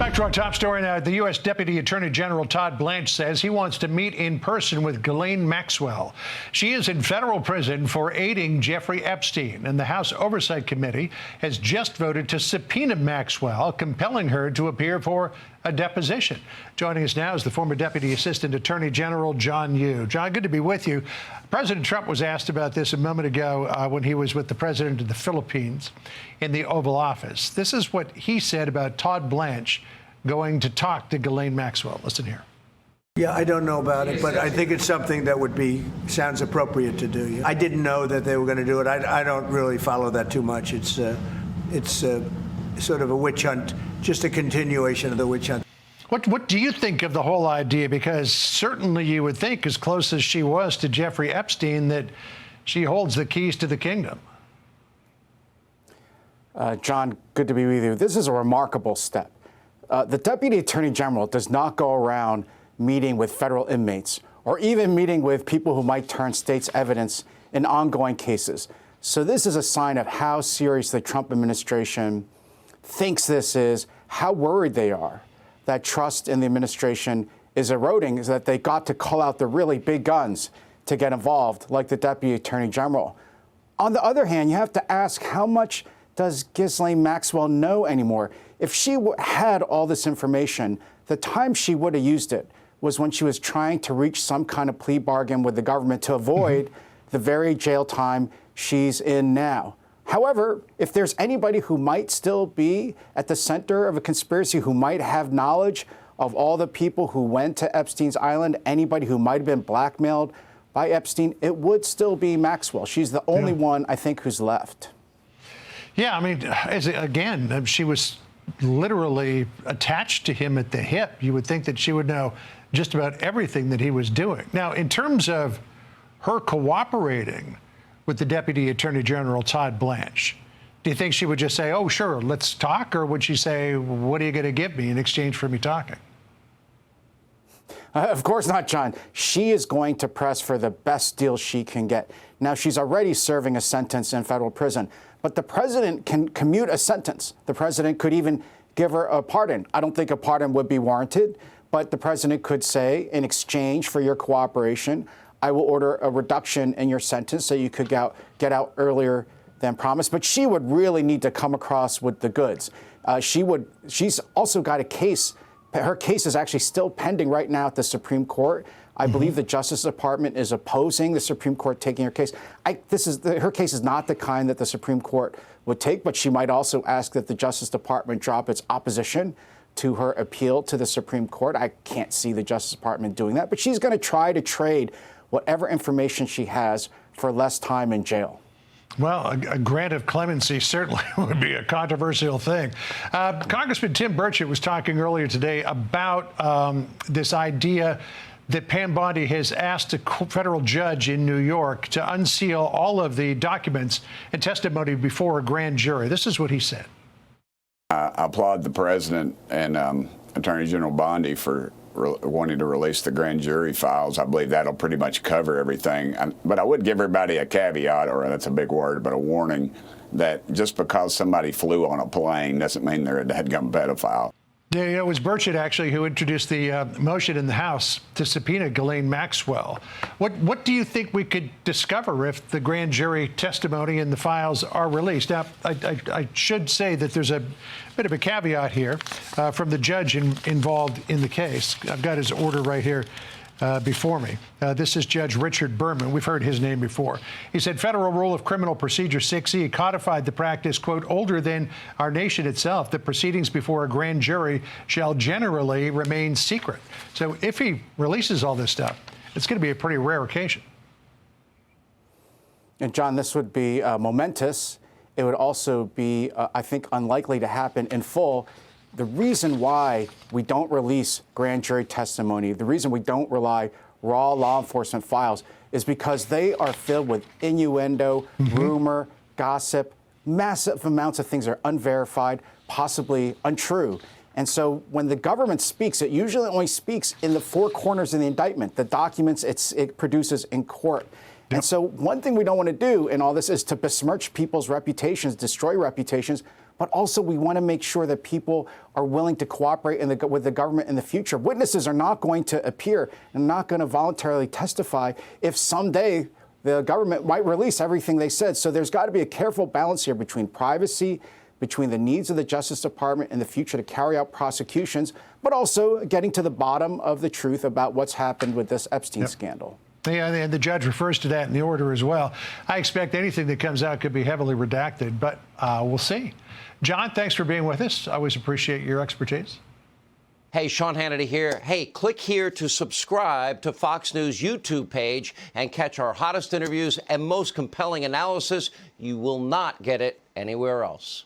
Back to our top story now. The U.S. Deputy Attorney General Todd Blanch says he wants to meet in person with Ghislaine Maxwell. She is in federal prison for aiding Jeffrey Epstein, and the House Oversight Committee has just voted to subpoena Maxwell, compelling her to appear for a deposition. Joining us now is the former Deputy Assistant Attorney General John Yoo. John, good to be with you. President Trump was asked about this a moment ago when he was with the president of the Philippines in the Oval Office. This is what he said about Todd Blanch going to talk to Ghislaine Maxwell. Listen here. Yeah, I don't know about it, but I think it's something that sounds appropriate to do. I didn't know that they were going to do it. I don't really follow that too much. It's sort of a witch hunt, just a continuation of the witch hunt. What do you think of the whole idea? Because certainly you would think, as close as she was to Jeffrey Epstein, that she holds the keys to the kingdom. John, good to be with you. This is a remarkable step. The Deputy Attorney General does not go around meeting with federal inmates or even meeting with people who might turn state's evidence in ongoing cases. So this is a sign of how serious the Trump administration thinks this is, how worried they are that trust in the administration is eroding, is that they got to call out the really big guns to get involved, like the Deputy Attorney General. On the other hand, you have to ask, how much does Ghislaine Maxwell know anymore? If she had all this information, the time she would have used it was when she was trying to reach some kind of plea bargain with the government to avoid the very jail time she's in now. However, if there's anybody who might still be at the center of a conspiracy, who might have knowledge of all the people who went to Epstein's island, anybody who might have been blackmailed by Epstein, it would still be Maxwell. She's the only one, I think, who's left. Yeah, I mean, again, she was literally attached to him at the hip. You would think that she would know just about everything that he was doing. Now, in terms of her cooperating with the Deputy Attorney General, Todd Blanch, do you think she would just say, oh, sure, let's talk? Or would she say, what are you going to give me in exchange for me talking? Of course not, John. She is going to press for the best deal she can get. Now, she's already serving a sentence in federal prison, but the president can commute a sentence. The president could even give her a pardon. I don't think a pardon would be warranted, but the president could say, in exchange for your cooperation, I will order a reduction in your sentence so you could get out earlier than promised. But she would really need to come across with the goods. She's also got a case. Her case is actually still pending right now at the Supreme Court. I believe the Justice Department is opposing the Supreme Court taking her case. Her case is not the kind that the Supreme Court would take, but she might also ask that the Justice Department drop its opposition to her appeal to the Supreme Court. I can't see the Justice Department doing that, but she's going to try to trade whatever information she has for less time in jail. Well, a grant of clemency certainly would be a controversial thing. Congressman Tim Burchett was talking earlier today about this idea that Pam Bondi has asked a federal judge in New York to unseal all of the documents and testimony before a grand jury. This is what he said. I applaud the president and Attorney General Bondi for wanting to release the grand jury files. I believe that'll pretty much cover everything. But I would give everybody a caveat, or that's a big word, but a warning that just because somebody flew on a plane doesn't mean they're a dadgum pedophile. Yeah, it was Burchett, actually, who introduced the motion in the House to subpoena Ghislaine Maxwell. What do you think we could discover if the grand jury testimony and the files are released? Now, I should say that there's a bit of a caveat here from the judge involved in the case. I've got his order right here before me. This is Judge Richard Berman. We've heard his name before. He said Federal Rule of Criminal Procedure 6E codified the practice, quote, older than our nation itself, that proceedings before a grand jury shall generally remain secret. So if he releases all this stuff, it's going to be a pretty rare occasion. And John, this would be momentous. It would also be, I think, unlikely to happen in full. The reason why we don't release grand jury testimony, the reason we don't rely raw law enforcement files is because they are filled with innuendo, rumor, gossip, massive amounts of things that are unverified, possibly untrue. And so when the government speaks, it usually only speaks in the four corners of the indictment, the documents it produces in court. Yep. And so one thing we don't want to do in all this is to besmirch people's reputations, destroy reputations but also we want to make sure that people are willing to cooperate with the government in the future. Witnesses are not going to appear and not going to voluntarily testify if someday the government might release everything they said. So there's got to be a careful balance here between privacy, between the needs of the Justice Department in the future to carry out prosecutions, but also getting to the bottom of the truth about what's happened with this Epstein scandal. Yeah, and the judge refers to that in the order as well. I expect anything that comes out could be heavily redacted, but we'll see. John, thanks for being with us. I always appreciate your expertise. Hey, Sean Hannity here. Hey, click here to subscribe to Fox News YouTube page and catch our hottest interviews and most compelling analysis. You will not get it anywhere else.